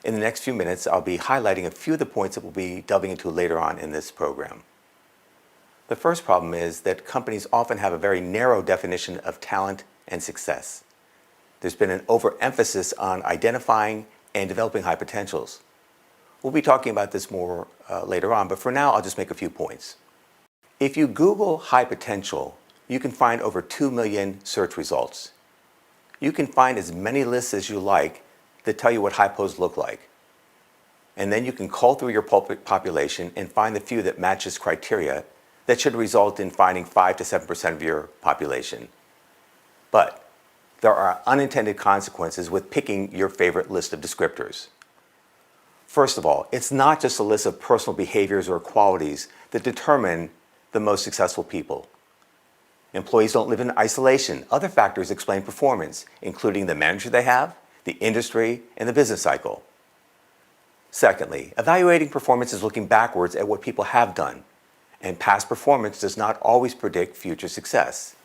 In the next few minutes, I'll be highlighting a few of the points that we'll be delving into later on in this program. The first problem is that companies often have a very narrow definition of talent and success. There's been an overemphasis on identifying and developing high potentials. We'll be talking about this more later on, but for now, I'll just make a few points. If you Google high potential, you can find over 2 million search results. You can find as many lists as you like that tell you what high pos look like. And then you can cull through your population and find the few that match this criteria that should result in finding 5 to 7% of your population. But there are unintended consequences with picking your favorite list of descriptors. First of all, it's not just a list of personal behaviors or qualities that determine the most successful people. Employees don't live in isolation. Other factors explain performance, including the manager they have, the industry, and the business cycle. Secondly, evaluating performance is looking backwards at what people have done, and past performance does not always predict future success.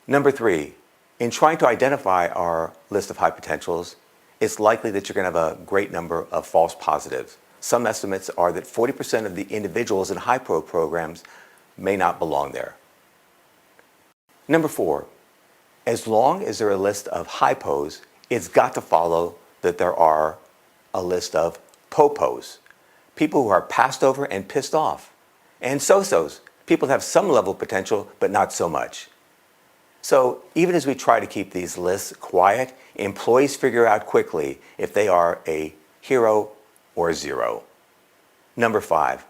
Number 3, in trying to identify our list of high potentials, it's likely that you're going to have a great number of false positives. Some estimates are that 40% of the individuals in high pro programs may not belong there. Number 4, as long as there are a list of high pos, it's got to follow that there are a list of po-pos, people who are passed over and pissed off, and so-sos, people that have some level of potential but not so much. So even as we try to keep these lists quiet, employees figure out quickly if they are a hero or a zero. Number 5,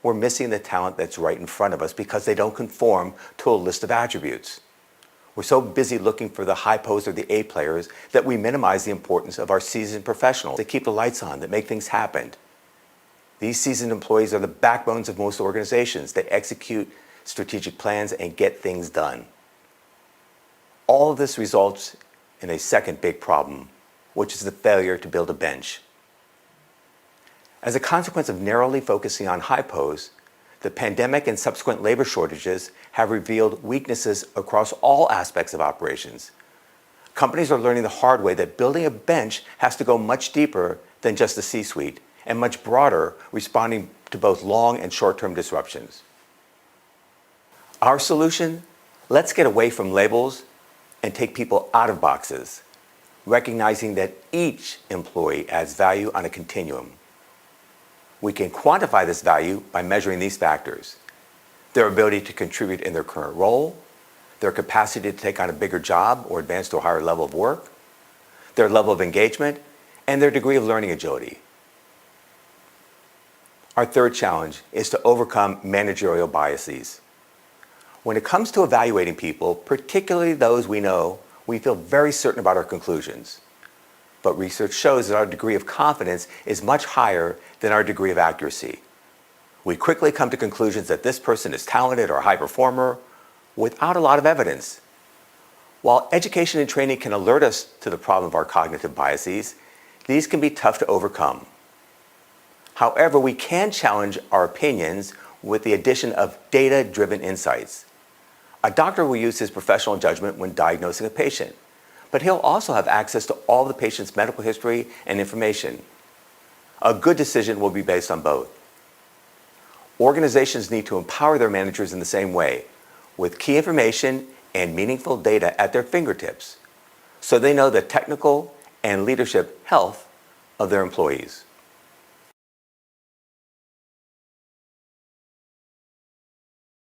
we're missing the talent that's right in front of us because they don't conform to a list of attributes. We're so busy looking for the high pos or the A players that we minimize the importance of our seasoned professionals that keep the lights on, that make things happen. These seasoned employees are the backbones of most organizations. They execute strategic plans and get things done. All of this results in a second big problem, which is the failure to build a bench. As a consequence of narrowly focusing on high pos, the pandemic and subsequent labor shortages have revealed weaknesses across all aspects of operations. Companies are learning the hard way that building a bench has to go much deeper than just the C-suite and much broader, responding to both long and short-term disruptions. Our solution? Let's get away from labels and take people out of boxes, recognizing that each employee adds value on a continuum. We can quantify this value by measuring these factors: their ability to contribute in their current role, their capacity to take on a bigger job or advance to a higher level of work, their level of engagement, and their degree of learning agility. Our third challenge is to overcome managerial biases. When it comes to evaluating people, particularly those we know, we feel very certain about our conclusions. But research shows that our degree of confidence is much higher than our degree of accuracy. We quickly come to conclusions that this person is talented or a high performer without a lot of evidence. While education and training can alert us to the problem of our cognitive biases, these can be tough to overcome. However, we can challenge our opinions with the addition of data-driven insights. A doctor will use his professional judgment when diagnosing a patient, but he'll also have access to all the patient's medical history and information. A good decision will be based on both. Organizations need to empower their managers in the same way, with key information and meaningful data at their fingertips, so they know the technical and leadership health of their employees.